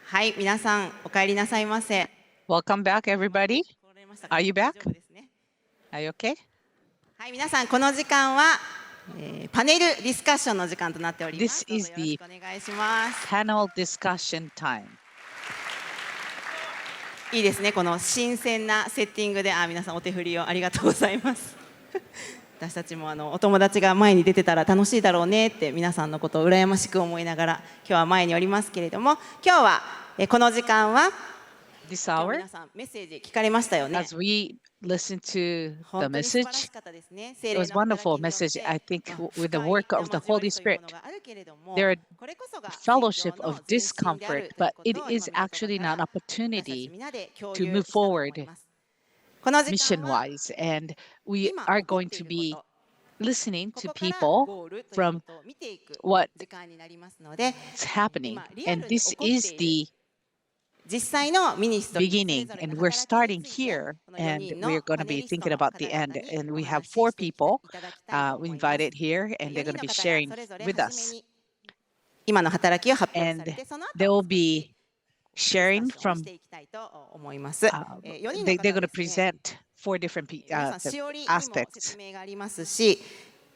はい、皆さんお帰りなさいませ。 Welcome back, everybody. Are you back? Are you okay? はい、皆さんこの時間は、パネルディスカッションの時間となっております。This is どうぞよろし the くお願いします。 panel discussion time. いいですね、この新鮮なセッティングで、皆さんお手振りをありがとうございます。私たちもお友達が前に出てたら楽しいだろうねって皆さんのことを羨ましく思いながら今日は前におりますけれども、今日はこの時間は This hour, 皆さんメッセージ聞かれましたよね。 as we listen to the 本当に素晴ら message, しかったですね。 it was wonderful message. I think with the work of the Holy Spirit, there are fellowship of discomfort, but it is actually an opportunity to move forward mission-wise. And we are going to be listening to people from what's happening. And this is the beginning, and we're starting here, and we're going to be thinking about the end. And we have 4 people we invited here, and they're going to be sharing with us. And they will be sharing from, they're going to present 4 different aspects.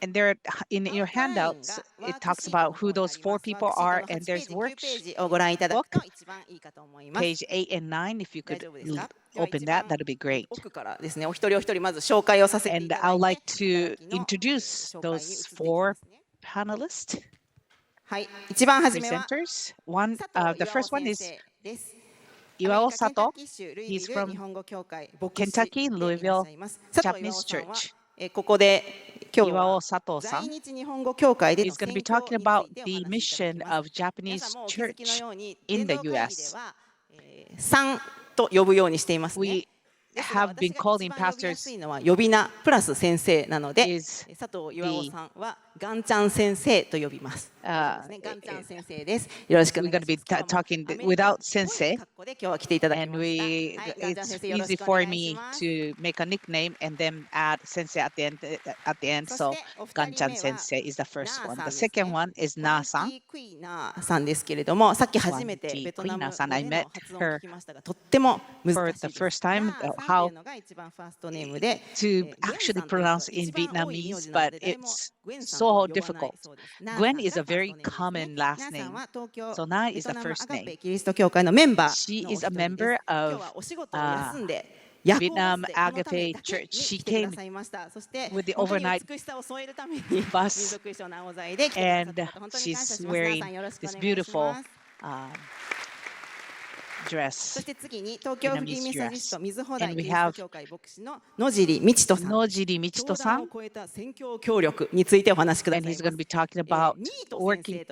And there, in your handouts, it talks about who those 4 people are, and there's worksheet, page 8 and 9. If you could open that, that would be great. And I'd like to introduce those 4 panelists, presenters. The first one is Iwao Sato. He's from Kentucky, Louisville Japanese Church. Iwao Sato-san is going to be talking about the mission of Japanese church in the U.S. We have been calling pastors is the ガンちゃん先生と呼びます。ガンちゃん先生です。よろしくお願いします。We're going to be talking without sensei, and it's easy for me to make a nickname and then add sensei at the end. So ガンちゃん先生 is the first one. The second one is Na-san. さんですけれども、さっき初めてベトナム語での発音を聞きましたが、とっても難しいです。 For the first time, how というのが一番ファーストネームで to actually pronounce in Vietnamese, but it's so difficult. Gwen is a very common last name. So Na is the first name. She is a member of Vietnam Agape Church. She came with the overnight bus, and she's wearing this beautiful dress, Vietnamese dress. And we have Nojiri Michito-san, and he's going to be talking about working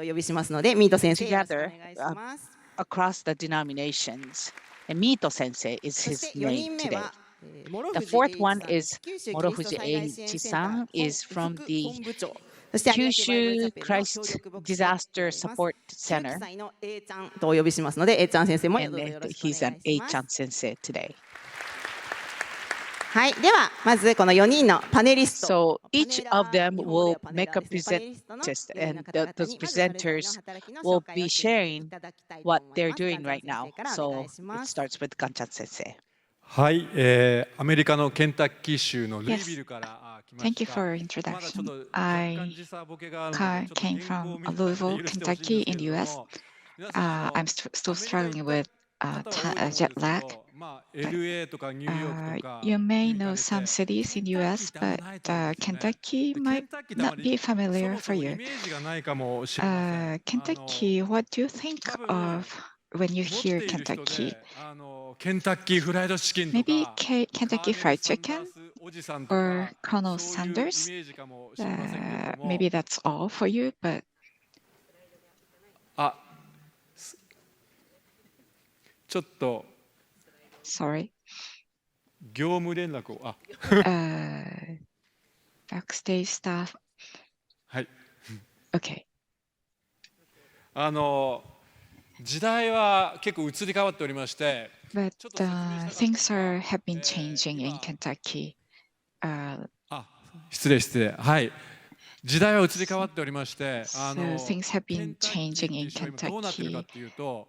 together across the denominations. And Mito Sensei is his name today. The fourth one is Morofuji Eiichi-san, is from the Kyushu Christ Disaster Support Center. And he's an A-chan sensei today. はい、ではまずこの4人のパネリスト。 So each of them will make a present, and those presenters will be sharing what they're doing right now. So it starts with Ganchan sensei. はい、アメリカのケンタッキー州のルイビルから来ました。 Thank you for your introduction. I came from Louisville, Kentucky in the US. I'm still struggling with jet lag. You may know some cities in the US, but Kentucky might not be familiar for you. Kentucky, what do you think of when you hear Kentucky? Maybe Kentucky Fried Chicken or Colonel Sanders. Maybe that's all for you, but ちょっと sorry. 業務連絡をbackstage staff. はい。 Okay. 時代は結構移り変わっておりまして、 But things have been changing in Kentucky. 失礼。はい。時代は移り変わっておりまして、So things have been changing in どうなっているかというと、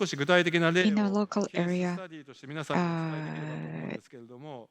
少し具体的な例を in our local ケース area, スタディとして皆さんにお伝えできればと思うんですけれども、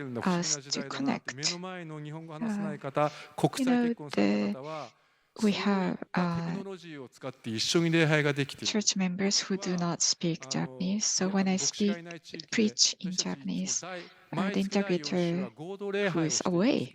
us to connect. You know, we have テクノロジーを使って一緒に礼拝ができている。 church members who do not speak Japanese. So when I preach in Japanese, the interpreter who is away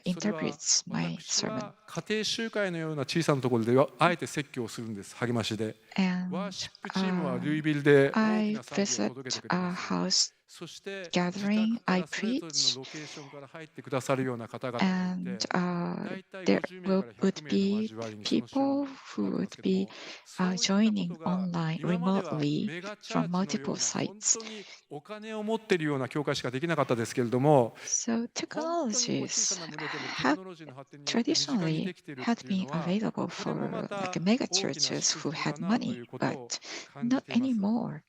interprets my sermon. 家庭集会のような小さなところであえて説教をするんです、励ましで。 And ワーシップチームはルイビルで大 I きな賛美を visit 届けてくれ a ます。 house そして自 gathering, 宅から I それぞれの preach, ロケーションから入ってくださるような方々がい and て、大体 there 50名から would 100名の be 交わりにその週 people 末 who になるんで would すけど be も、そういった joining ことが online 今までは remotely メガチャ from ーチのよ multiple うな本 sites. 当にお金を持っているような教会しかできなかったですけれども、 So 本当にこう小 technologies さな群れでもテ have クノロジーの発展によって身近に traditionally できているっ had ていう been のは、 available これ for もまた like mega 大きな churches 祝 who 福だ had なとい money, うことを but 感じ not ています。 anymore.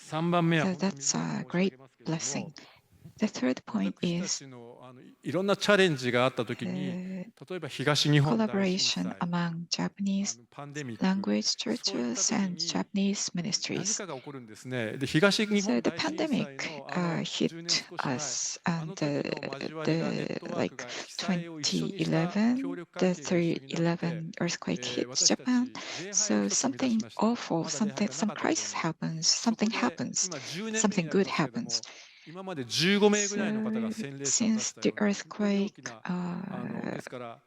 3番目は So 本当に that's 短く a 申し上 great げますけれど blessing. も、 The third point 私た is ちのいろんなチャレンジがあったときに、 例えば東日本大震 collaboration 災、 among Japanese パンデミック、 language そういった churches 時 and に Japanese 何 ministries. かが起こるんですね。で、東日 So 本 the 大震災 pandemic のhit 10年少し前、 us, あ and の時の交わりがネットワークが被災を一緒にした協 2011, 力 the 関係が一緒になって、 3/11earthquake hit 私たち Japan. 礼拝を So 一つ生み出 something しました。 awful, まだ礼拝 some がなかった頃 crisis に。 happens, そこ something で happens, 今10年目 something になり good ますけれども、 happens. 今まで15名ぐらいの方 So が洗礼者を出 since した the ような本当に大 earthquake, きなですから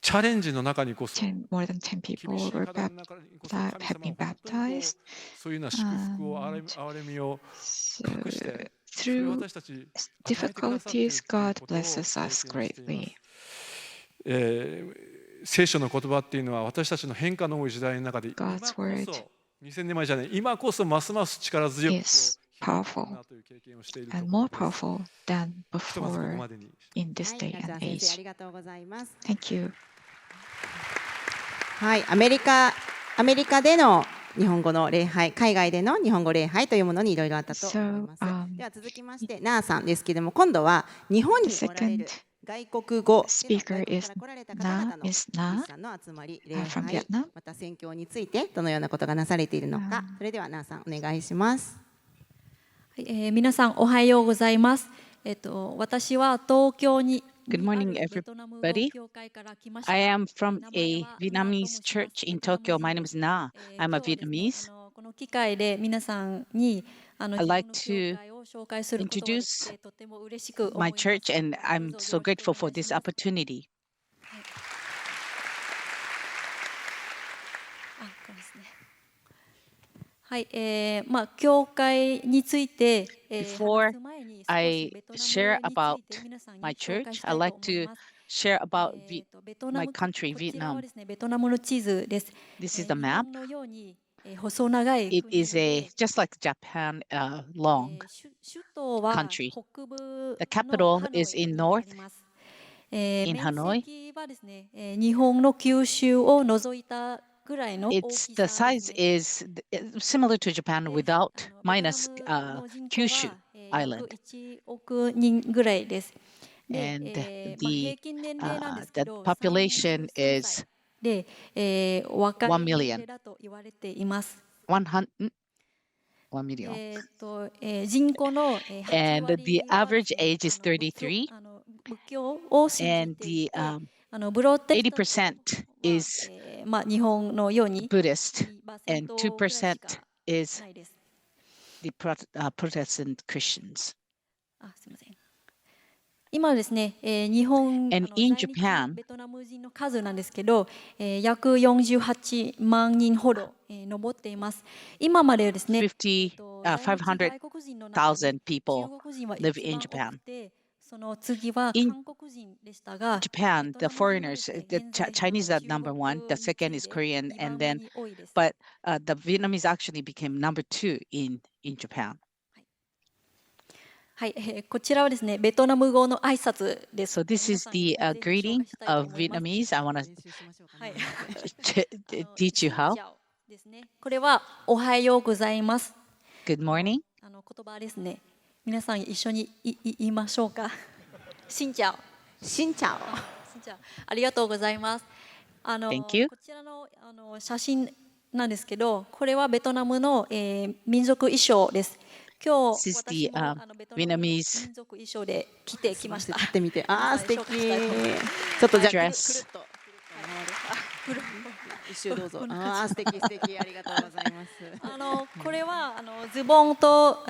チャレンジの中にこそ、 more than 10厳 people しい were 課題の中にこそ神 have 様 been は本当にこう baptized. そういうような祝福を憐れみを So 隠してそれを through 私たち与えてくださっている difficulties, という God ことを経験 blesses して us います。 greatly. 聖書の言葉っていうのは私たちの変化の多い時代の中で今 God's こ word そ2000年前じゃない今こそますます力強く is な powerful という経験をしていると and 思 more います。 powerful than ひとまずここ before までに。 in this はい、 day じゃあ and 先生あ age. りがとうございます。 Thank you. はい、アメリカでの日本語の礼拝、海外での日本語礼拝というものにいろいろあったと思います。では続きまして、ナーさんですけれども、今度は日本に The おられる second 外国語 speaker 外国 is から来られた方々の Na, クリ Miss ス Na チャンの集まり、礼 from 拝、 Vietnam. また宣教についてどのようなことがなされているのか、それではナーさんお願いします。はい、皆さんおはようございます。私は東京に Good morning, everybody. I am from a Vietnamese church in Tokyo. My name is Na. I'm a Vietnamese. この機会で皆さんに自 I'd 分 like の to 教会を紹介することができ introduce てとても嬉しく思い my ます。 church, and I'm どうぞ so よろしく grateful お for 願いし this ます。 opportunity. これですね。はい、教会について、Before 話す前に少し I ベトナム share につ about いて皆さんに my 紹介 church, したい I'd と like 思い to ます。share about ベトナ my ム country, こちらは Vietnam. ですね、ベトナムの地図です。 This is 日 the map. 本のように細長い It 国 is a で、just like Japan, long 首都は country. 北部 The の capital ハノイ is in に north あります。 in 面 Hanoi. 積はですね、日本の九州を除いたぐらいの大 It's き the さです size ね。 is similar to Japan で without ベトナ minus ムの人口 Kyushu は約 Island. 1億人ぐらいです。で、 And 平 the 均年齢なんですけ the ど、population 33 is 歳で、若い 1 年 million. 齢だと言われています。 1 million. 人口の8 And 割 the は average age is 33. 仏教を信じ And てい the て、プロテスタント 80% は is 日本のように Buddhist, and 2% ぐらいし 2% か is ないです。 the Protestant Christians. すみません。今ですね、日本 And 在 in 日 Japan, ベトナム人の数なんですけど、約48万人ほど上っています。今までですね、在日外国人の中で 500,000 people 中国人は live 一 in 番多 Japan. くて、その次は In 韓国人でしたが、 Japan, ベト the ナム人はで foreigners, すね、 the 現在 Chinese are 中 number 国 one, the に second 次い is で Korean, 2 and 番目 then, に多いです。 but the Vietnamese actually became number 2 in Japan. はい、こちらはですね、ベトナム語の挨拶です。 So this is the 皆さんにぜひ紹 greeting 介したいと of 思います。 Vietnamese. I want 練 to 習しましょうかはい。teach you how. ですね。これはおはようございます。 Good morning. 言葉ですね。皆さん一緒に言いましょうか。しんちゃん。しんちゃん。しんちゃん。ありがとうございます。Thank you. こちらの写真なんですけど、これはベトナムの、民族衣装です。今 This 日 is 私 the もベトナムの Vietnamese 民族衣装で着てきました。立ってみて、ああ素敵。ち皆さんに紹介したいと思います。ちょっとじゃあくる dress. っと一周どうぞ。ああ、素敵素敵、ありがとうございます。これはズボンと、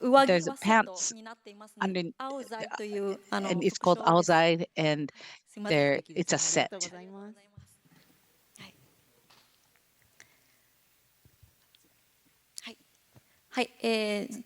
上着 There's はセット pants になっていますね。 under, 青材という and it's 服 called 装です。 outside, and すみません。 there 素敵で it's す a ありがとう set. ございます。はい、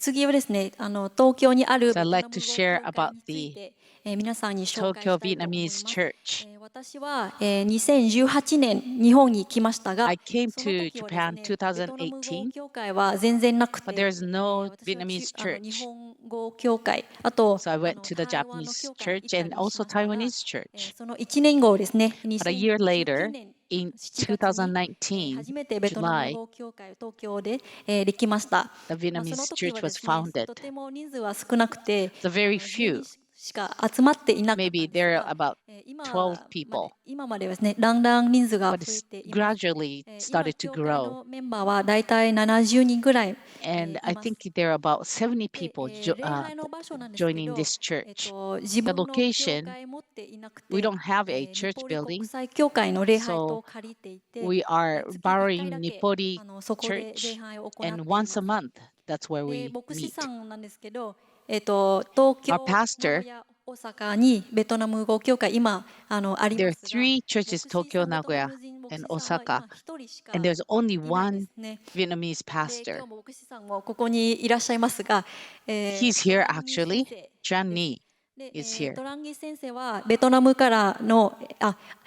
次はですね、東京にある So ベ I'd トナ like ム to 語 share 教会 about につい the て、皆さんに紹介 Tokyo したいと思いま Vietnamese す。church. 私は、2018年日本に来ましたが、 I came その to 時はです Japan ね、ベトナム語 2018, 教会は全然なく but て、 there's no 私は Vietnamese 日 church. 本語教会、あと So I went to the 台湾の Japanese 教会に行っ church た and りし also ましたが、 Taiwanese church. その1年後ですね、 But a year 2019 later, 年 in 7月に 2019, 初めてベトナム July, 語教会を東京でできました。 the その Vietnamese 時 church は was ですね、 founded. とても人数は少なくて、 So very 10 few, 人しか集まっていなかったん maybe です there are が、 about 12 people, 今まではですね、だんだん人数が but 増え it's ています。 gradually 今 started to 教会 grow. のメンバーはだいたい70人ぐらい And い I ます。 think there are about 70で、 people 礼拝の場所なんですけ joining ど、 this church. 自 The 分の教 location, 会持っていなく we て、 don't have a ニ church ポリ国 building, 際教会の礼拝 so と借りていて、 we are 月1回 borrowing だけ Nipori そこで礼 church, 拝を行ってい and ま once す。 a month, that's where で、 we 牧師 meet. さんなんですけど、東 Our 京、名 pastor, 古屋、大阪にベトナム語教会今あり there ま are すが、 three 牧 churches, 師 Tokyo, さん、ベトナ Nagoya, ム人牧 and 師さんは Osaka, 今一人しか and there's only いないで one すね。 Vietnamese で、 pastor. 今日も牧師さんもここにいらっしゃいますが、He's ト here ランギ先 actually. 生 Jan です。 Ni で、 is here. トランギ先生はベトナムからの、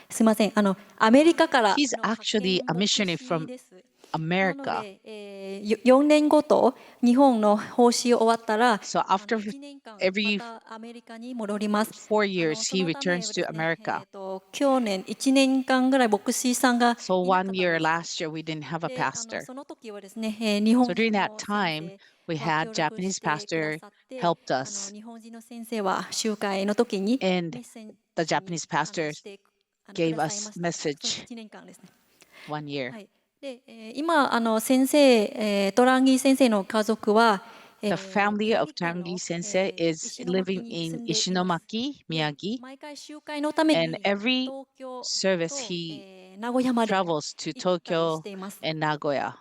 すみません、アメリカから He's の派 actually 遣 a 牧 missionary 師 from です。なの America. で、4年ごと日本の奉仕終わったら、 So after 1年間 every またアメリカに戻ります。 4 years, そ he のため returns です to ね、 America. 去年1年間ぐらい牧師さんが So いなか one ったん year です。 last year, we didn't have a で、pastor. その時はですね、日本 So 人 during that の time, 先 we 生は had 協力し Japanese てくだ pastor さって、 helped us, 日本人の先生は集会の時に and メッセージ the に Japanese pastor してく gave ださい us ました。その message 1年間ですね。 one year. はい。で、今先生、トランギー先生の家族は、The family 宮 of 城県の Tangi Sensei is 石巻 living に住 in んでいます。 Ishinomaki, で、 Miyagi, 毎回集会のため and に every 東京 service と、 he 名古屋まで travels to 行ったりし Tokyo ています。 and Nagoya.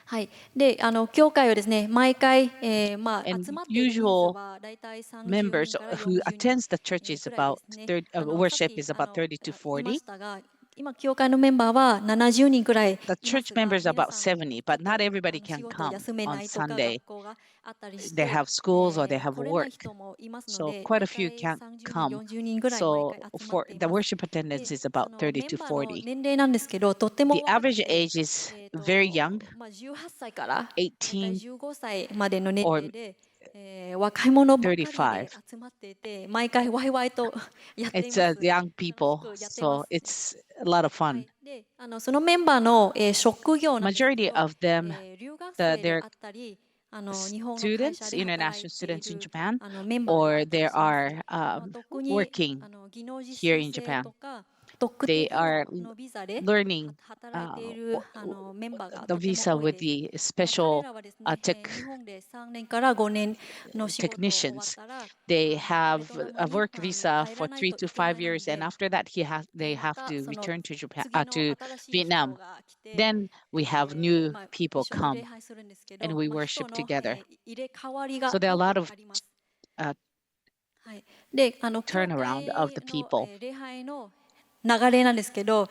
はい。で、教会はですね、毎回、集 And まっている人数 usual はだいたい30 members 人から who 40人 attends the church is くらいで about すね。 30, さっ worship き is about 30 to 言いま 40. したが、今教会のメンバーは70人くらい The いま church すが、 members are 皆 about さん 70, ちょ but っ not と everybody 仕 can 事 come 休め on ないとか Sunday. 学校があったりし They て、 have schools or they have 来れない work. 人もいますの So で、 quite だ a いた few い can't 30人、 come. 40人ぐらい毎 So 回集まっ for てい the ます。 worship attendance で、is about 30メ to ンバーの 40. 年齢なんですけど、とっても The 若く average て、 age is very young, 18歳からだいたい18 15歳までの年 or 齢で、若い者ばかりで35. 集まっていて、毎回ワイワイとやってい It's ます。 young 楽し people, くやってま so す。 it's a lot of は fun. い。で、そのメンバーの、職業なんですけ Majority ど、 of them, 留学生で they're あったり、日本の会社 students, で働い international てい students in る Japan, メンバーであ or ったり they します。 are 特に working 技能実 here 習 in 生 Japan. とか特 They 定技 are 能のビザで learning 働いてい uh, るメンバーが the とても visa 多い with です。 the 彼 special らはですね、 tech 日本で3年から5年の仕事終わっ technicians. たら、 They ベ have トナム a に work visa 帰 for らない 3と to いけな 5 いの years, and で、 after that, they ま have た to その return to Japan, 次の to 新しい人 Vietnam. が来て、 Then we have new 一 people 緒に礼 come 拝するんですけ and ど、 we 人 worship の、together. 入れ替わりが So there are a よ lot く of あります。 uh, はい、で、教 turnaround of the 会の、 people. 礼拝の流れなんですけど、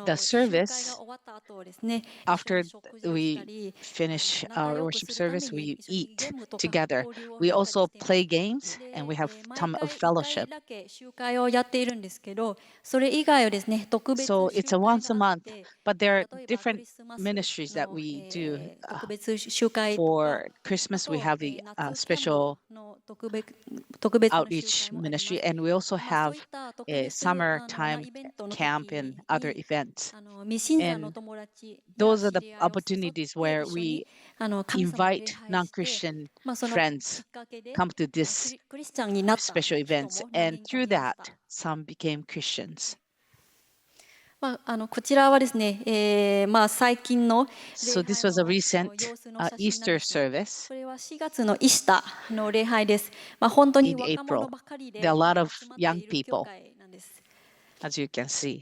The 集会が service, 終わった後ですね、一緒 after に食事をした we り、 finish 仲 our 良く worship するため service, に we 一緒にゲ eat ームとか together. 交流を We したり also しています。 play games で、 and we have 毎 time 回 of 1回 fellowship. だけ集会をやっているんですけど、それ以外はですね、特別 So 集 it's a 会 once a があっ month, て、 but there are 例えばク different リスマス ministries that の、 we do. 特別集会とか、 For あ Christmas, we と、 have a 夏キャン special プの特別な集 outreach 会もありま ministry, す。 and we also そう have いった特 a 別summertime イベントの camp 時 and other に events. 未信者の And 友達や those are 知 the り合いを誘って opportunities where 一緒に we 神様を礼 invite 拝して、 non-Christian そのきっ friends かけで come to this クリスチャンになった special 人 events, も何 and 人か through いました。 that, some became Christians. こちらはですね、最近の So 礼 this 拝 was a の recent 様子の写真なん Easter ですが、 service これは4月のイースターの礼拝です。本当に in 若者 April. ばかりで There are a lot of 集まって young いる教 people, 会なんです。 as you can see.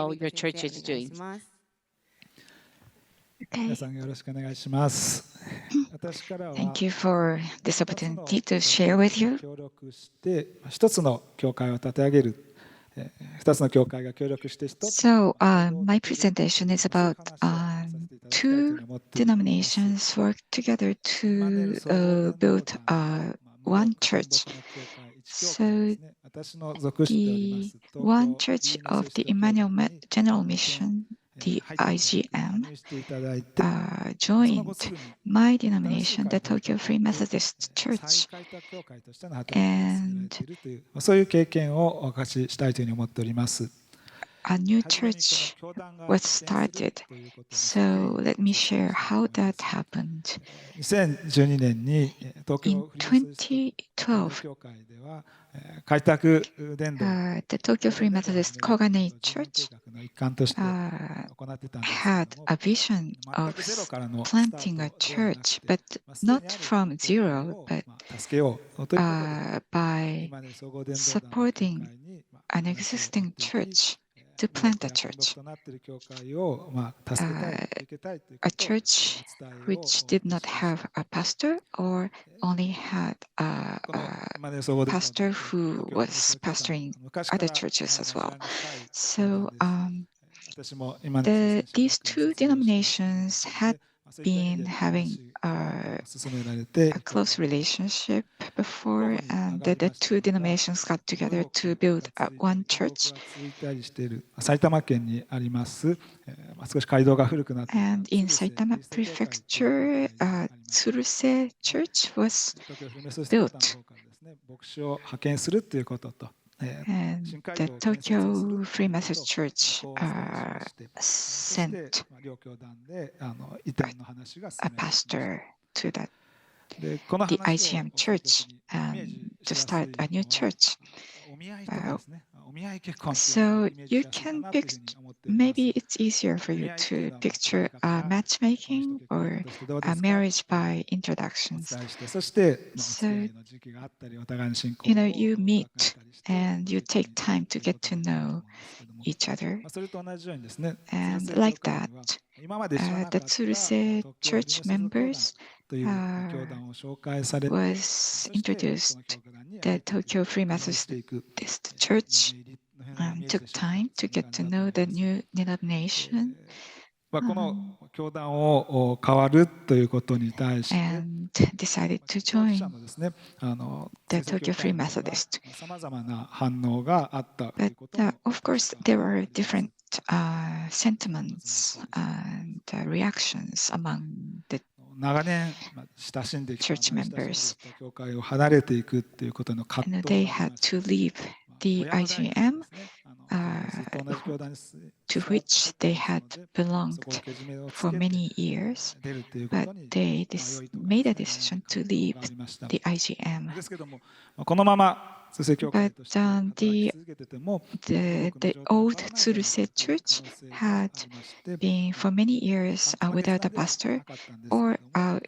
how your church is doing. Okay. さんよろしくお願いします。私からは Thank you for this opportunity to share with you. 協力して一つの教会を立て上げる。2つの教会が協力して一つ。So, my presentation is about two denominations work together to build one church. So, the one church of the Emmanuel General Mission, the IGM, joined my denomination, the Tokyo Free Methodist Church. And そういう経験をお貸ししたいというふうに思っております。a new church was started. So let me share how that happened. 2012年に東京 In 2012, 教会では開拓伝道 the Tokyo Free Methodist Koganei Church の一環として行ってたんです had a vision of planting a church, but not from zero, but 助けようということで by 今ね総合伝道団の supporting 教会に an existing church to plant a church, となっている教会を助けたい、受けたいという a ことを church which did not have a pastor or only had a 今ね総合伝道団 pastor who was pastoring other churches as well. So 私も今ね these two denominations had been having a 進められて close relationship before, and the two denominations got together to build one church. 続いたりしている埼玉県にあります、少し街道が古くなって And in Saitama Prefecture, Tsuruse Church was built. 牧師を派遣するということと And the Tokyo Free Methodist Church sent 両教団で移転の話が進 a められて pastor to でこの the 話を IGM church to start a new church. お見合いとかですねお見合い結婚 So you can maybe it's easier for you to picture a matchmaking or a marriage by introductions. そして So, の時期があったりお互いの信仰 you know, you meet and you take time to get to know each other. それと同じようにですね And like that, 今まで知らなかった the Tsuruse church members という教団を紹介されて was introduced the Tokyo Free Methodist Church took time to get to know the new denomination この教団を変わるということに対して and decided to join ですね the Tokyo Free Methodist. さまざまな反応があったという But ことも of course, there were different sentiments and reactions among the 長年親しんできた church members. 教会を離れていくということの葛 And 藤 they had to leave the IGM to which they had belonged for many years, but they made a decision to leave the IGM. ですけどもこのまま通世教会 But として働き続けてても the old Tsuruse church had been for many years without a pastor, or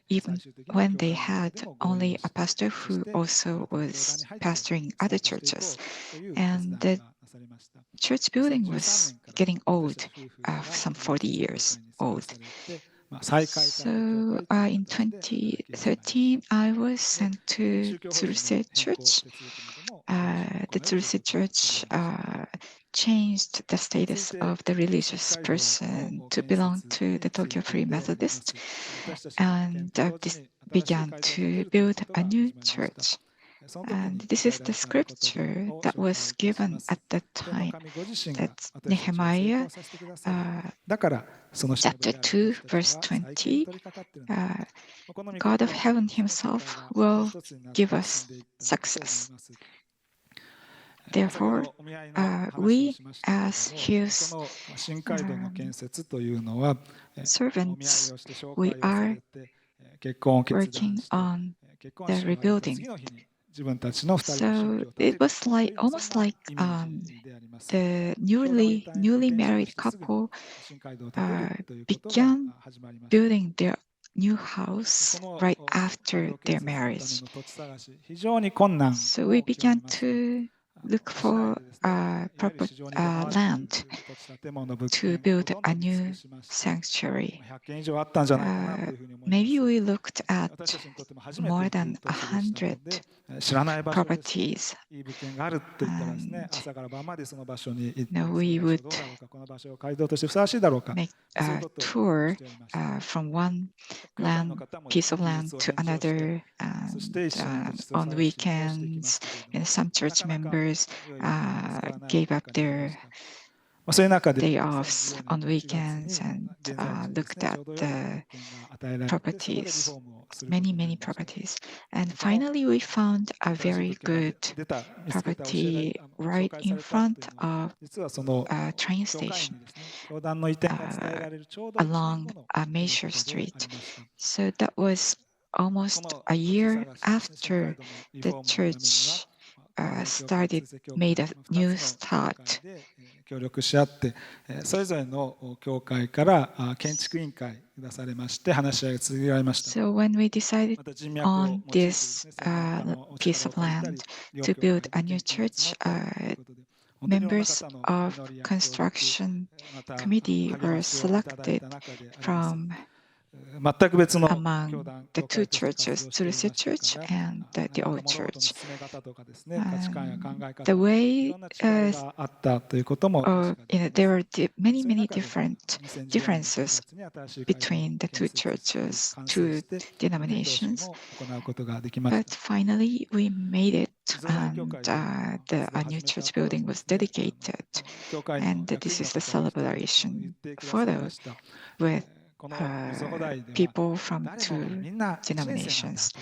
even when they had only a pastor who also was pastoring other churches. And the church building was getting old, some 40 years old. So in 2013, I was sent to Tsuruse Church. The Tsuruse Church changed the status of the religious person to belong to the Tokyo Free Methodist and began to build a new church. And this is the scripture that was given at that time. That's Nehemiah chapter 2, verse 20. God of heaven himself will give us success. Therefore, we as his servants, we are working on the rebuilding. So it was like almost like the newly married couple began building their new house right after their marriage. So we began to look for proper land to build a new sanctuary. Maybe we looked at more than 100 properties. And we would make a tour from one piece of land to another, and on weekends, and some church members gave up their day offs on weekends and looked at the properties, many properties. And finally, we found a very good property right in front of a train station along a major street. So that was almost a year after the church made a new start. 協力し合って、それぞれの教会から建築委員会が出されまして話し合いが続けられました。So when we decided on this piece of land to build a new church, members of construction committee were selected from among the two churches, Tsuruse Church and the old church. The way there were many different differences between the two churches, two denominations, but finally we made it, and a new church building was dedicated, and this is the celebration photo with people from two denominations.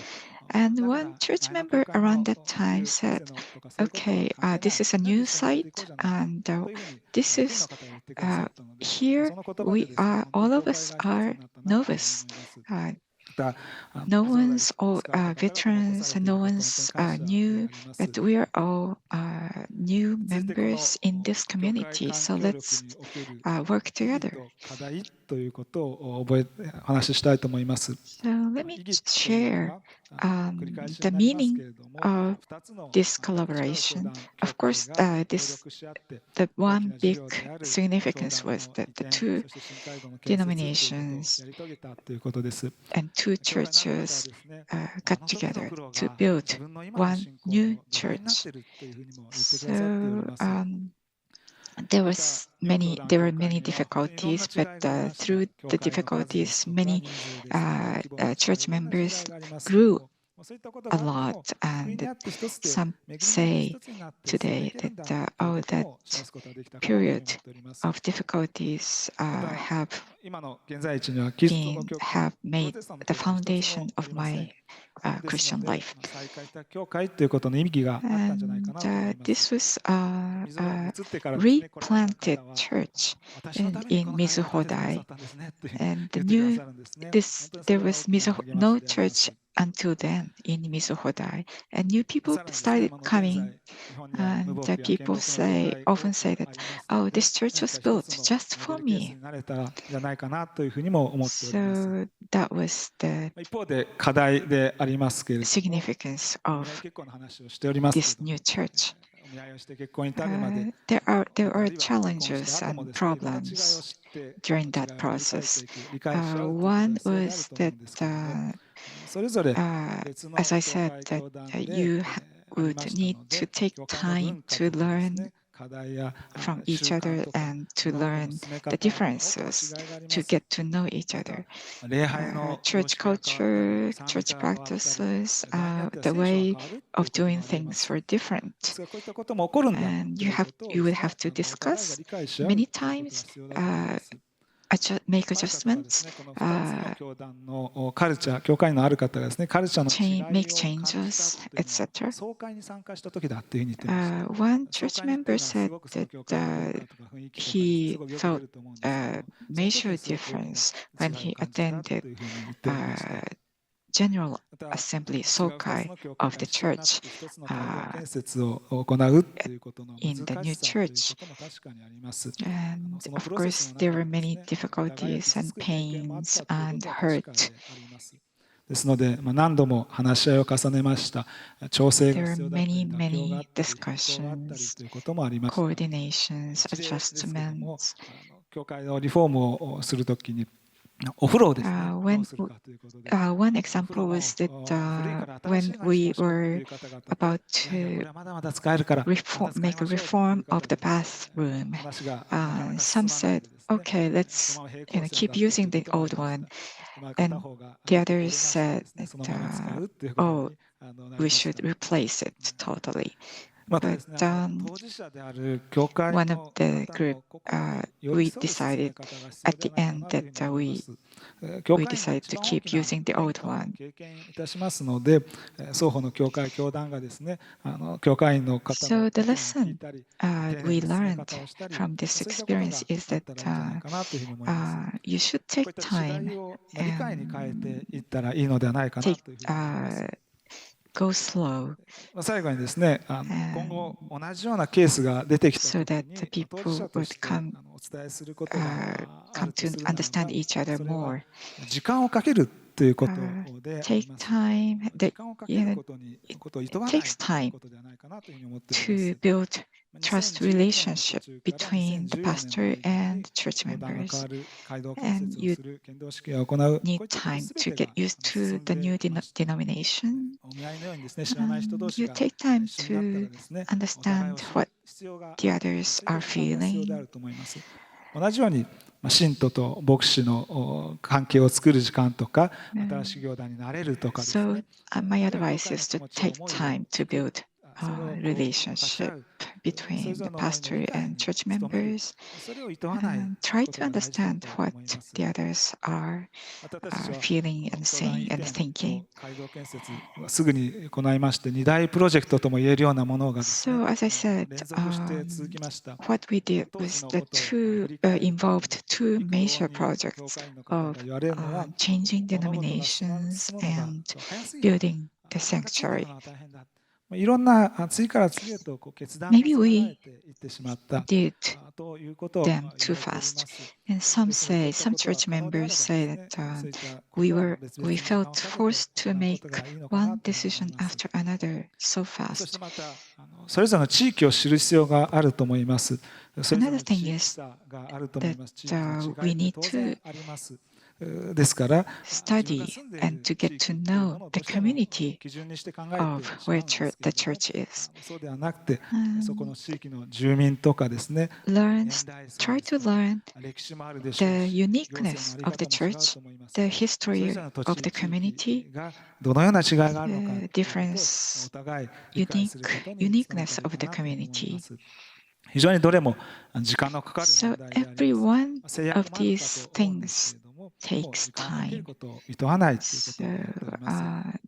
And one church member around that time said, okay, this is a new site, and this is here we are, all of us are novice. No one's all veterans, and no one's new, but we are all new members in this community. So let's work together. So let me share the meaning of this collaboration. Of course, the one big significance was that the two denominations and two churches got together to build one new church. So there were many difficulties, but through the difficulties, many church members grew a lot, and some say today that that period of difficulties have made the foundation of my Christian life. And this was a replanted church in Mizuhodai, and there was no church until then in Mizuhodai, and new people started coming, and people often say that, oh, this church was built just for me. So that was the significance of this new church. There are challenges and problems during that process. One was that, as I said, that you would need to take time to learn from each other and to learn the differences, to get to know each other. Church culture, church practices, the way of doing things were different. And you would have to discuss many times, make adjustments, make changes, etc. One church member said that he felt a major difference when he attended General Assembly Sokai of the church in the new church. And of course, there were many difficulties and pains and hurt. ですので、何度も話し合いを重ねました。調整が There 必 are 要だったり、 many, 妥協があ many ったり、断ったり discussions, ということもありました。 coordinations, 一例ですけども、 adjustments. 教会のリフォームをするときに、お風呂をですね、どう When するかということで、 one お風 example 呂も was that 古いから新 when しいのにし we ましょうと were いう方々と、 about いやいや、これ to はまだまだ使えるから、また reform, 使い make a ましょうという reform of 方 the で、 bathroom, 話がなかなか some 進まない said, でですね、 okay, その let's まま平行線を keep 出すという using こ the ともあ old りまし one. た。片 And 方が the 折れ others ますとで said すね、 that, そのまま使うということ oh, になり we まし should た。 replace it totally. またですね、 But 当事者である教会 one の of the 方 group, の心に寄り we 添う進め decided 方が必要 at で the はないか end なというふう that に思いま we す。教 we 会員が decided 一 to 番大 keep きな using the 変 old 化を one. 経験いたしますので、双方の教会教団がですね、教会員の方 So の the 意見を聞 lesson いたり、 we 丁寧な進め learned 方をしたり、 from this そういったことが experience is あっ that たらいいんじゃないかなというふうに思います。 you should こうい take った違 time いを理解に変え and ていったらいいのではないかな take というふうに思います。 go slow 最後にですね、今後同じようなケースが出てきた so とき that に the people 当事者として would come お伝えすることがあ come ると to するならば、 understand each other それは more. 時間をかけるということであり Take ます。 time 時 that 間をかけ you る know ことをいとわない takes という time ことではないかなというふうに思っておりま to す。 build trust 2012年の relationship 途中から between the 2014 pastor 年まで and に church 教団が変 members. わる街道建 And 設を you する剣道式を行う、こう need いったこと time すべ to て get が used 進 to ん the で new いました。 denomination. お見合いのようにですね、知らない人同士 You が take time 一緒になったら to ですね、お互いを understand 知る what 必要が the ある、 others そういった are 時間が必要であ feeling. ると思います。同じように、信徒と牧師の関係を作る時間とか、新しい行団になれるとかですね、 So my あるいは advice 教会 is の to 気持ち take を思いを time to 聞く、 build それを a 分かち合 relationship う、それ between ぞ the れの思いの pastor 理解 and に church 努める、 members それをいとわない and try こと to が大事だ understand と what 思います。 the others are 私たちは feeling and 教団 saying 移 and 転 thinking. と街道建設はすぐに行いまして、2大プロジェクトとも言えるようなものがですね、 So as I said, 連続して続きました。 what we did 当時 was の the ことを two 振り返ると involved two 幾度 major に教 projects 会員の方が of 言われるのは、 changing 物事が進 denominations むのが and 早すぎる、 building the なかなかついていく sanctuary. のが大変だ。いろんな次から次へと決断が Maybe 迫られ we ていってしまった did ということを them 言わ too れておりま fast. す。 And some ですので、 say, こういった some ことが church 可能であれば members です say ね、 that そういったこ we とは were 別々 we に時間を felt かけて forced to 行うこ make とがいいのかな one というふうに decision 思います。 after another so そして fast. またそれぞれの地域を知る必要があると思います。それぞれの Another thing 地域 is 差があると思います。地域の we 違いって need 当然 to あります。ですから、自分が study 住んでいる and to 地 get 域 to っていうも know のをど the うしても community 基準にして考えて of しま where うんですけ the れども、 church is. そうではなくて、そこの地域の住民とかですね、 Learn, 年代層 try です to とか、 learn 歴史もあるでしょう the し、行政の uniqueness あり of the 方も違う church, と思います。 the それ history ぞれの土 of 地、 the 地 community, 域がどのような違いがあるのかということを difference, お互い理解することに努め uniqueness たらい of い the かなというふうに思いま community. す。非常にどれも時間のかかる So 問題であり every ます。 one 制約 of もあるか these と思うんです things けれども、もう takes 時間をかける time. ことをいとわないということ So になっております。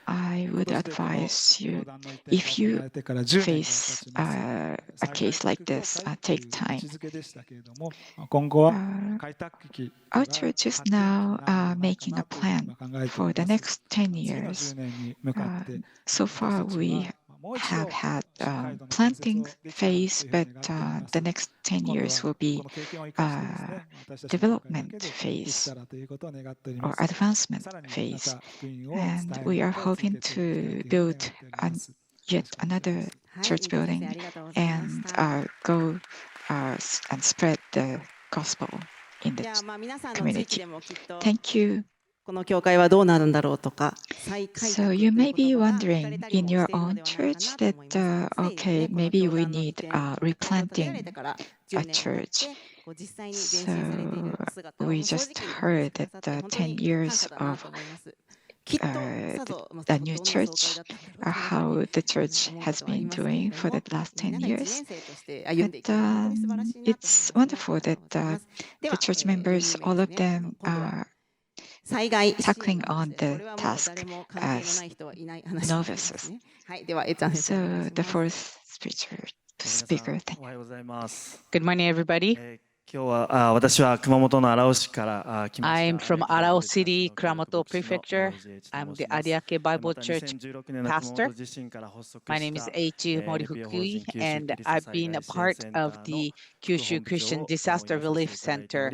I 今 would 年でこの advise 教 you, 団の移転が if 行 you われてから10年が経 face ちます。 a 最大 case like 副教 this, 会という take 位 time. 置づけでしたけれども、今後は Uh, 開拓期 Our から church is 発展期になる now のではないか making a なというふうに plan 今考えてお for り the ます。 next 10次の years. 10年に向かって So 私 far, たち we はもう一 have 度 had 新街道の建設 planting をできたらという phase, ふうに but 願っておりま the す。 next 10今度は years will こ be の経験を生かしてですね、私たちの教会だけ development ででき phase たらということを願っており or ます。 advancement さらにま phase. た福音を伝 And え we る are ことを続 hoping けていきたいという to ふうに build 願っております。 yet another はい、 church ミート先生 building ありがとうございまし and た。 go and spread the gospel in じ the ゃあ皆さんの地域 community. でもきっと Thank you. この教会はどうなるんだろうとか、再開拓 So と you いう may 言 be 葉が聞かれ wondering たり in も your しているの own ではないか church なと that 思います。すでに okay, ね、この maybe 教 we 団の移 need 転、会場を建てられてから 10年が経って、こう実際に前進されている姿を we 正 just 直にお話し heard くださって that 本当に 10 years 感謝だな of と思います。きっとさぞ、the どん new な総会 church, だったんだろうというふうに how the church 思うこ has とはあり been ますけれ doing ど for も、 the last 10皆が1 years. 年生として歩んでい But くのは本当に素晴らしいなと思い it's ますね。 wonderful ありが that とうございます。で the は、 church 4 members, 人目 all で of すね。 them 今度は are 災害支援 tackling の話 on です。こ the れはもう task 誰も関係の as ない人はいない話になります novices. ね。はい、では、ちゃん先生お願い So し the ます。 fourth speaker, 皆さん thank おはようございます。 Good morning, everybody. 今今日は私は熊本の荒尾市から来ました。I'm from Arao City, Kumamoto Prefecture. I'm the Ariake Bible Church pastor. My name is Eiichi Morifukui, and I've been a part of the Kyushu Christian Disaster Relief Center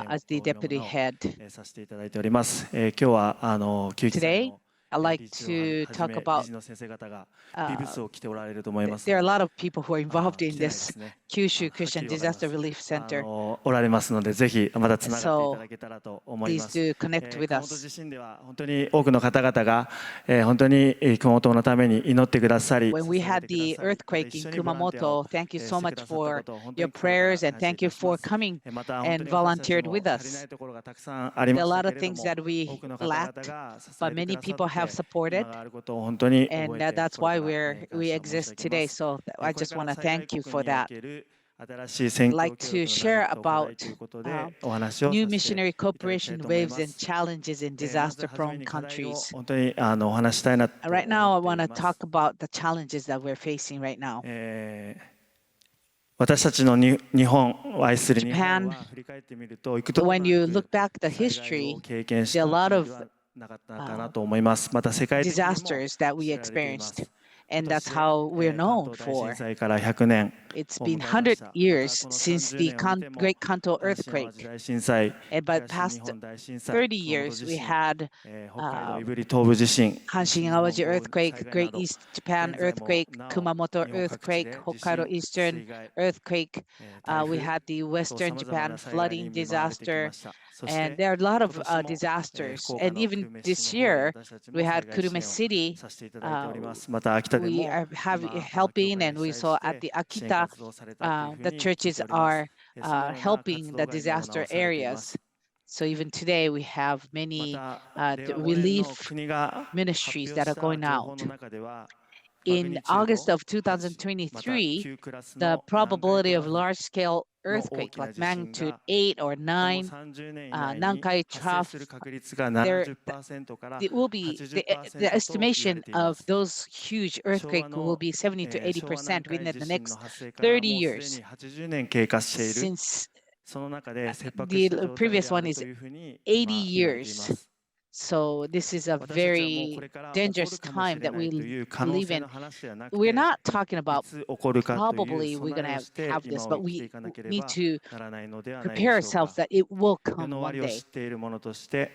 as the deputy head. させていただいております。今日は救急隊 Today, の I'd like 理事長 to はじ talk め about 理事の先生方がビブスを着ておられると思います there are a の lot で of people who are involved in 着てないで this すね。 Kyushu はっき Christian りわかります Disaster Relief Center. おられますので、ぜひまたつながってい So ただけたらと思いま please す。 do connect with 熊本 us. 地震では本当に多くの方々が本当に熊本のために祈ってくださり、 When we 捧 had げてくだ the さり、 earthquake 一緒 in にボランティアを Kumamoto, thank you して so くだ much さった for ことを本当 your に心から prayers and 感謝い thank you たし for ます。 coming また本当 and に私たち volunteered も with 足りな us. いところがたくさんありま There are a した lot け of れど things も、 that we 多くの方々 lacked, が支 but えて many くださ people っ have て supported, 今があることを本当に and 覚えて that's 心 why から we 感謝申し exist 上げま today. す。 So I これ just か want ら to 災害 thank you 国 for にお that. ける新しい宣 I'd 教 like 協 to 力の share ナビと課題 about ということで uh, お話を new させて missionary いただきた cooperation いと思い waves ま and す。 challenges in まず disaster 初め prone に課題を countries. 本当にお話したいなと Right now, I 思って want い to ます。 talk about the challenges that we're facing right now. 私たちの日本を愛する日本 Japan, は振り返ってみると、幾度と when な you く look back at the 災害を history, 経験し there た are a lot 国 of ではなかったかなと思います。また世界的にも知 disasters that we られています。 experienced, and 今 that's 年 how で we're 関 known 東大震 for. 災から100年 It's を been 迎えまし 100た。また years この since 30 the 年を見ても Great Kanto 阪神・淡路 earthquake, 大震災、 but 東日 past 本大震災、 30熊本 years, 地 we 震、 had 北海道 uh, 胆振東部地震、 Hanshin 西日本 Awaji 豪雨災 earthquake, 害な Great ど、 East Japan 現在も earthquake, なお Kumamoto 日本各地 earthquake, で地 Hokkaido 震、 Eastern 水害、 earthquake. 台 We 風 had the と Western さまざま Japan な災害に flooding 見舞われてきま disaster, した。そし and て there are a lot 今 of 年も disasters. 福岡 And の even 久留米市 this の方で year, 私たち we も had 災害支 Kurume 援を City. させていただいております。また秋田で We も are 今 helping, 教会 and が we 被 saw 災 at し the て支援 Akita, 活動をされたというふう the に聞い churches ております。 are そのような活 helping 動 the が今もな disaster おされていま areas. す。 So even today, we have ま many た令和5年の relief 国が発 ministries 表 that are した going 情報 out. の中では In August of 2023, 9クラス the の南海 probability トラ of フ large-scale の大 earthquake, きな like 地震 magnitude が 8 or 今後9, 30年以内に Nankai 発生 trough, する確率が there 70% から it will be the 80% と言われ estimation ていま of す。 those huge 昭和 earthquake will の be 70 to 昭和 80% 南海 within 地 the 震の next 発生からもう 30すで years. に80年経過している。 Since その中で切迫 the した状態 previous であ one る is というふうに 80今言われていま years. す。 So this is a 私たちはもうこ very れから起こる dangerous かもし time れ that ない we という可能 live 性 in. の話ではなく We're て、 not talking い about つ起こるかという probably we're 備 going えを to して have 今 this, を but 生きて we いかなけれ need ば to ならないのではない prepare でしょう ourselves か。 that it will 世 come の終わ one りを知 day. っている者として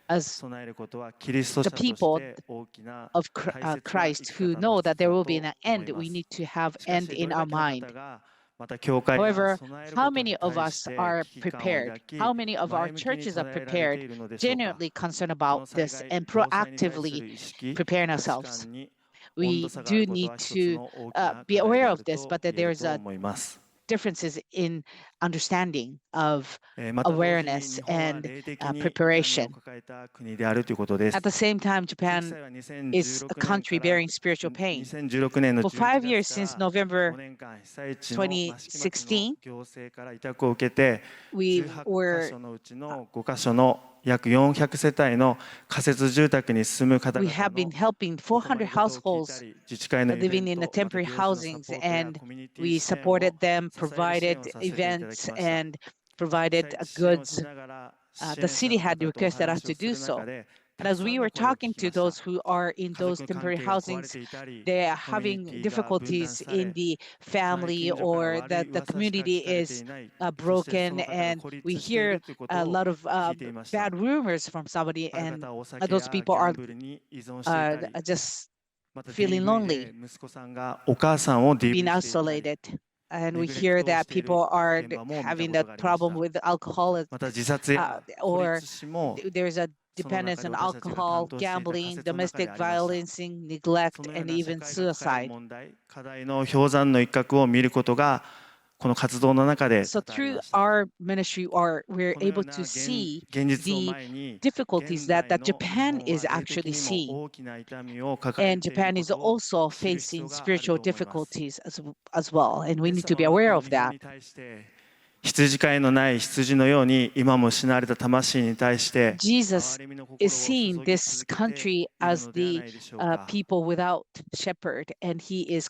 As 備えることはキリスト the 者と people して大きな of 大切な生 Christ き who 方の know 一 that つ there だ will と be an 思い end, ま we す。 need to have しか end しど in れ our だけの mind. 方がまた教会が However, 備える how ことに many of 対 us して are 危機感を prepared? 抱き How many of our 前向きに churches are 捉えられて prepared, いるのでしょうか。 genuinely concerned こ about の災 this 害 and 防災に対す proactively る意識、 prepare 価値 ourselves? 観に温 We 度差があ do ること need は一つ to の大きな be 課題 aware であ of る this, と but 言 that える there's と a 思います。 differences in understanding of また同時に awareness 日本は and 霊的に痛み preparation. を抱えた国であるということです。 At the same time, 地域 Japan 祭は is a 2016 country 年から bearing spiritual pain. 2016年の For 11 5years 月か since ら November 5年間被災地の益城町の2016, 行政から委託を受けて we 18 were 箇所のうちの5箇所の約400世帯の仮設住宅に住む方 we 々 have の been helping お泊まり 400 ごとを聞いた households り、自治会のイベ living ン in ト、 the また temporary 行事のサ housings, ポートや and コミュニティ we 支援を supported them, 支える支援 provided をさせていただき events, ました。 and 被 provided 災地支援をし goods. ながら The city had requested us to do so. And as we were talking to those who are in those temporary housings, they are having difficulties in the family, or that the community is broken, and we hear a lot of bad rumors from somebody, and those people are just feeling lonely, being isolated. And we hear that people are having that problem with alcohol, or there's a dependence on alcohol, gambling, domestic violence, neglect, and even suicide. 課題の氷山の一角を見ることがこの活動の中で So through our ministry, we're able to see the difficulties that Japan is actually seeing. And Japan is also facing spiritual difficulties as well. And we need to be aware of that. 羊飼いのない羊のように今も失われた魂に対して Jesus is seeing this country as the people without shepherd, and he is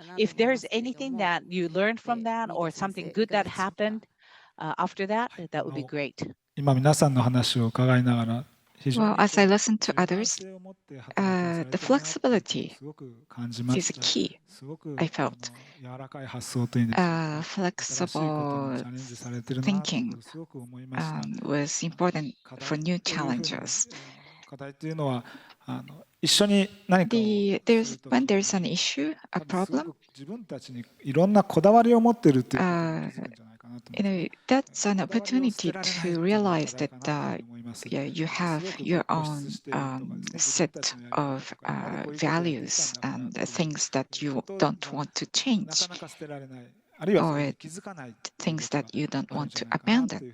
if there's anything that you learned from that or something good that happened after that, that would be great. 今皆さんの話を伺いながら、非常に Well, as I listen to 柔軟 others, 性を持って働か the されてるなということを flexibility すごく感じま is した key. すごく I felt. 柔らかい発想というんでしょうか、新しいことに Flexible チャレンジされてるなという thinking ことをすごく思いました。 was important 課題 for と new いうふうに challenges. 課題というのは一緒に何かをする When と there's an issue, a 多分すご problem, く自分たちにいろんなこだわりを持ってるっていうことに気づくんじゃないかなと思います。 that's an opportunity to realize that yeah, you have your own set of values and things that you don't want to な change かなか捨てられない、あるいはそれに気づかない things that you don't want to abandon.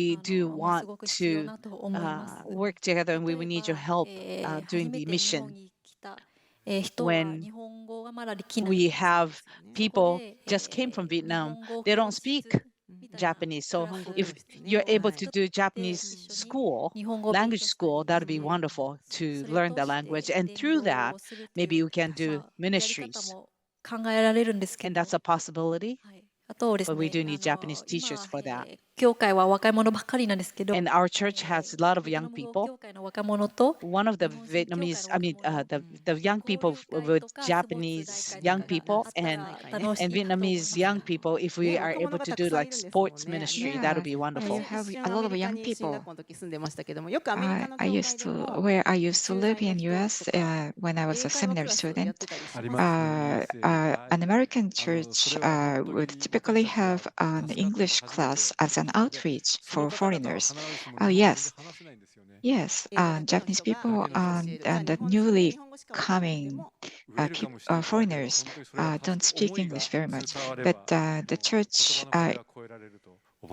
we do want to work together, and we will need your help during the mission. When we have people just came from Vietnam, they don't speak Japanese. So if you're able to do Japanese school, language school, that would be wonderful to learn the language. And through that, maybe we can do ministries. And that's a possibility. But we do need Japanese teachers for that. 教会は若者ばっかりなんですけど、 And our church has a lot of young 日本 people. 教会の若者と One of the Vietnamese, the young people with Japanese young people and Vietnamese young people, if we are able to do like sports ministry, that would be wonderful. You have a lot of young people. Where I used to live in US when I was a seminary student, ありますね。 an American church would typically have an English class as an outreach for foreigners. Yes, yes, Japanese people and the newly coming foreigners don't speak English very much, but the church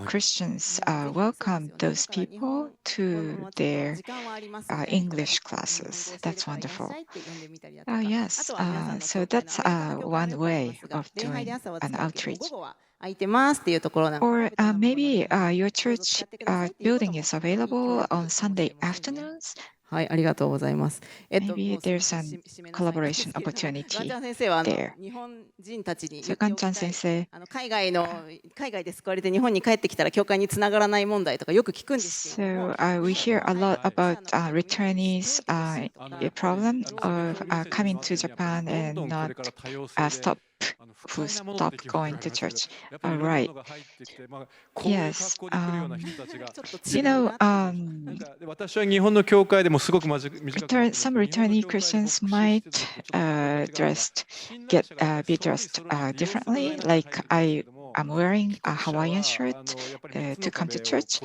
Christians welcome those people to their English classes. That's wonderful. Yes, so that's one way of doing an outreach. Or maybe your church building is available on Sunday afternoons. はい、ありがとうございます。Maybe there's a collaboration opportunity there. 日本人たちにそれからちゃん先生、海外で救われて日本に帰ってきたら教会につながらない問題とかよく聞くんですけど。So we hear a lot about returnees problem of coming to Japan and not stop going to church. Right. Yes. You know, 私は日本の教会でもすごく短く some returnee Christians might be dressed differently. Like I'm wearing a Hawaiian shirt to come to church.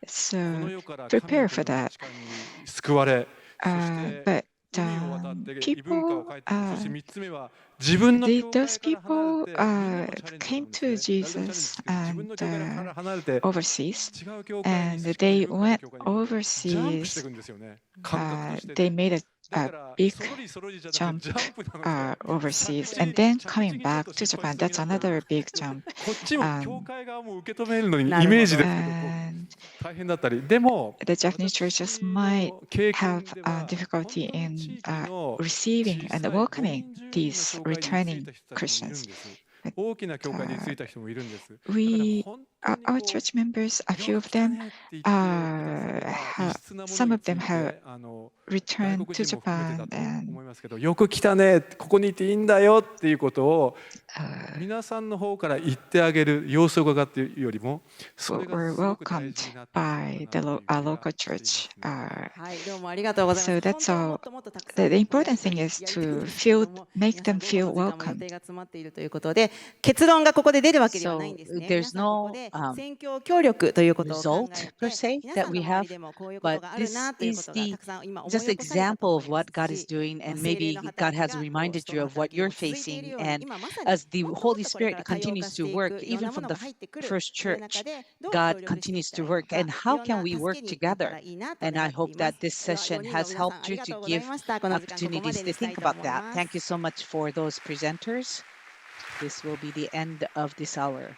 So prepare for that. 救われ、 But people, those people came to Jesus and overseas, and they went overseas. They made a big jump overseas, and then coming back to Japan. That's another big jump. こっちも教会側も受け止めるのにイメージですけど大変だったり、でも The Japanese churches might have difficulty in receiving and welcoming these returning Christians. 大きな教会についた人もいるんです。 Our church members, a few of them, some of them have returned to Japan. And 思いますけど、よく来たね、ここにいていいんだよっていうことを皆さんの方から言ってあげる様子を伺っているよりも、それが were すごく大 welcomed 事になって by our local church. はい、どうもありがとうございます。 So that's all. The important thing is to make them feel welcome. 予定が詰まっているということで、結論がここで出るわけではないんですね。 So there's no 宣教協力ということを考 result え per て、 se 皆さ that ん we の周 have, りでもこういうこと but がある this なというこ is とが the たくさん今思い起 just こされたと example 思 of いま what す God is し、 doing, and 聖霊 maybe の働 God き has が reminded you of what you're facing, and as the Holy Spirit continues to work, even from the first church, God continues to work. And how can we work together? And I hope that this session has helped you to give opportunities to think about that. Thank you so much for those presenters. This will be the end of this hour.